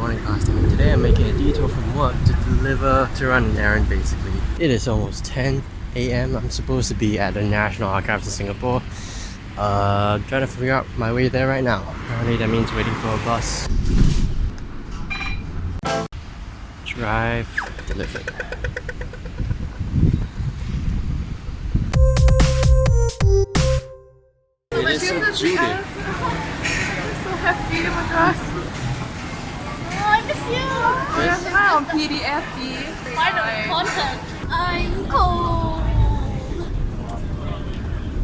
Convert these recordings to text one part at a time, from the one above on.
morning, past Damien. Today I'm making a detour from work to run an errand basically. It is almost 10 a.m. I'm supposed to be at the National Archives in Singapore. Trying to figure out my way there right now. Apparently that means waiting for a bus. Drive, delivered. It is so Judy. I'm so happy, oh my gosh. I miss you. We're now on PDFD. Final content. I'm cold.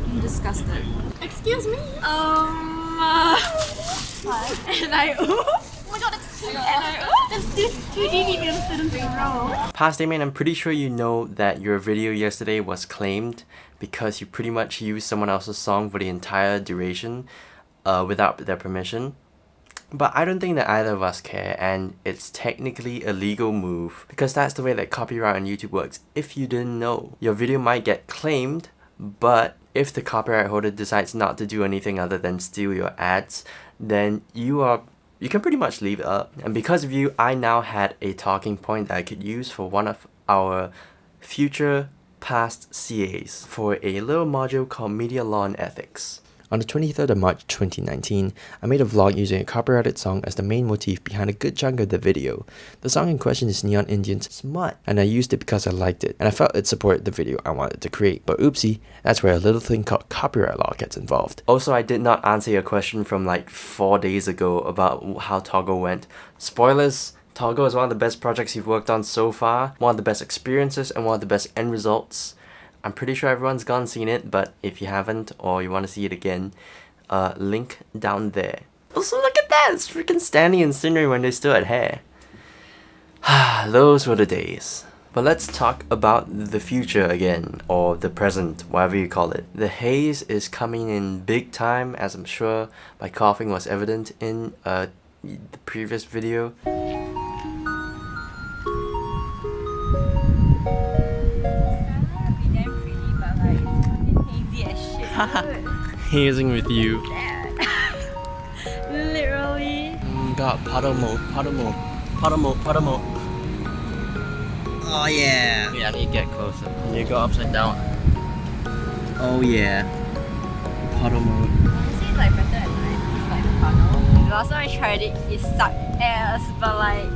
I'm disgusted. Excuse me. And I Oh my god, that's two Damien students in a row. Past Damien, I'm pretty sure you know that your video yesterday was claimed because you pretty much used someone else's song for the entire duration without their permission. But I don't think that either of us care, and it's technically a legal move because that's the way that copyright on YouTube works. If you didn't know, your video might get claimed, but if the copyright holder decides not to do anything other than steal your ads, then you can pretty much leave it up. And because of you, I now had a talking point that I could use for one of our future past CAs for a little module called Media Law and Ethics. On the 23rd of March 2019, I made a vlog using a copyrighted song as the main motif behind a good chunk of the video. The song in question is Neon Indian's Smut, and I used it because I liked it, and I felt it supported the video I wanted to create. But oopsie, that's where a little thing called copyright law gets involved. Also, I did not answer your question from like 4 days ago about how Toggle went. Spoilers! Toggle is one of the best projects you've worked on so far, one of the best experiences, and one of the best end results. I'm pretty sure everyone's gone seen it, but if you haven't or you want to see it again, link down there. Also, look at that! It's freaking Stanley and Scenery when they still had hair. Those were the days. But let's talk about the future again, or the present, whatever you call it. The haze is coming in big time, as I'm sure my coughing was evident in the previous video. Hazing with you. Literally. Got puddle mode. Oh yeah. Yeah, I need to get closer. Can you go upside down? Oh yeah. Puddle mode. Honestly, it's like better at night, like the funnel. The last time I tried it, it sucked ass, but like,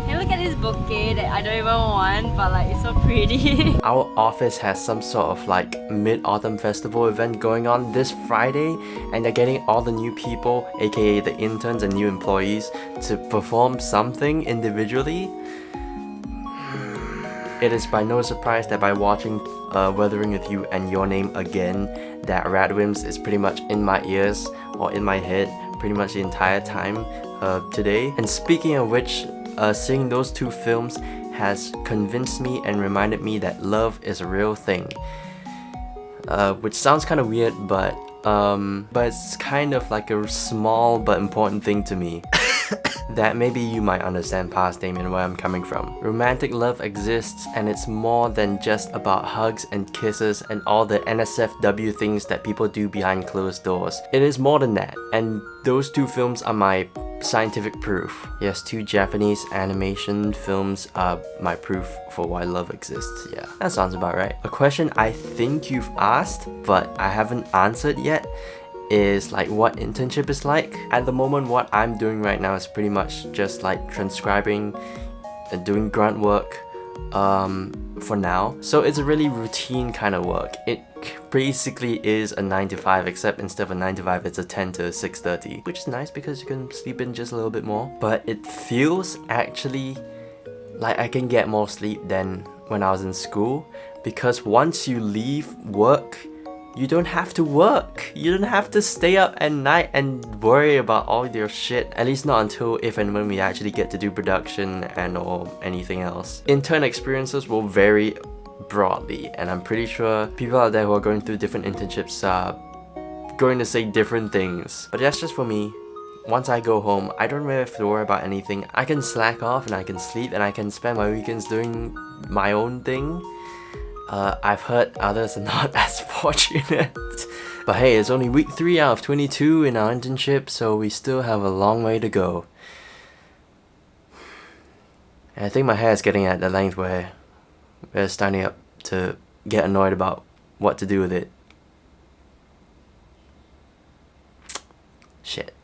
hey, look at this bouquet that I don't even want, but like, it's so pretty. Our office has some sort of like mid-autumn festival event going on this Friday, and they're getting all the new people, aka the interns and new employees, to perform something individually. It is by no surprise that by watching Weathering With You and Your Name Again, that Radwimps is pretty much in my ears or in my head pretty much the entire time today. And speaking of which, seeing those two films has convinced me and reminded me that love is a real thing. Which sounds kind of weird, but it's kind of like a small but important thing to me. That maybe you might understand past Damien where I'm coming from. Romantic love exists, and it's more than just about hugs and kisses and all the NSFW things that people do behind closed doors. It is more than that, and those two films are my scientific proof. Yes, two Japanese animation films are my proof for why love exists. Yeah, that sounds about right. A question I think you've asked, but I haven't answered yet, is like what internship is like. At the moment, what I'm doing right now is pretty much just like transcribing and doing grunt work for now. So it's a really routine kind of work. It basically is a 9 to 5, except instead of a 9 to 5 it's a 10 to 6:30, which is nice because you can sleep in just a little bit more. But it feels actually like I can get more sleep than when I was in school, because once you leave work, you don't have to work. You don't have to stay up at night and worry about all your shit. At least not until if and when we actually get to do production and or anything else. Intern experiences will vary broadly, and I'm pretty sure people out there who are going through different internships are going to say different things. But that's just for me. Once I go home, I don't really have to worry about anything. I can slack off and I can sleep and I can spend my weekends doing my own thing. I've heard others are not as fortunate. But hey, it's only week 3 out of 22 in our internship, so we still have a long way to go. And I think my hair is getting at the length where it's starting up to get annoyed about what to do with it. Shit.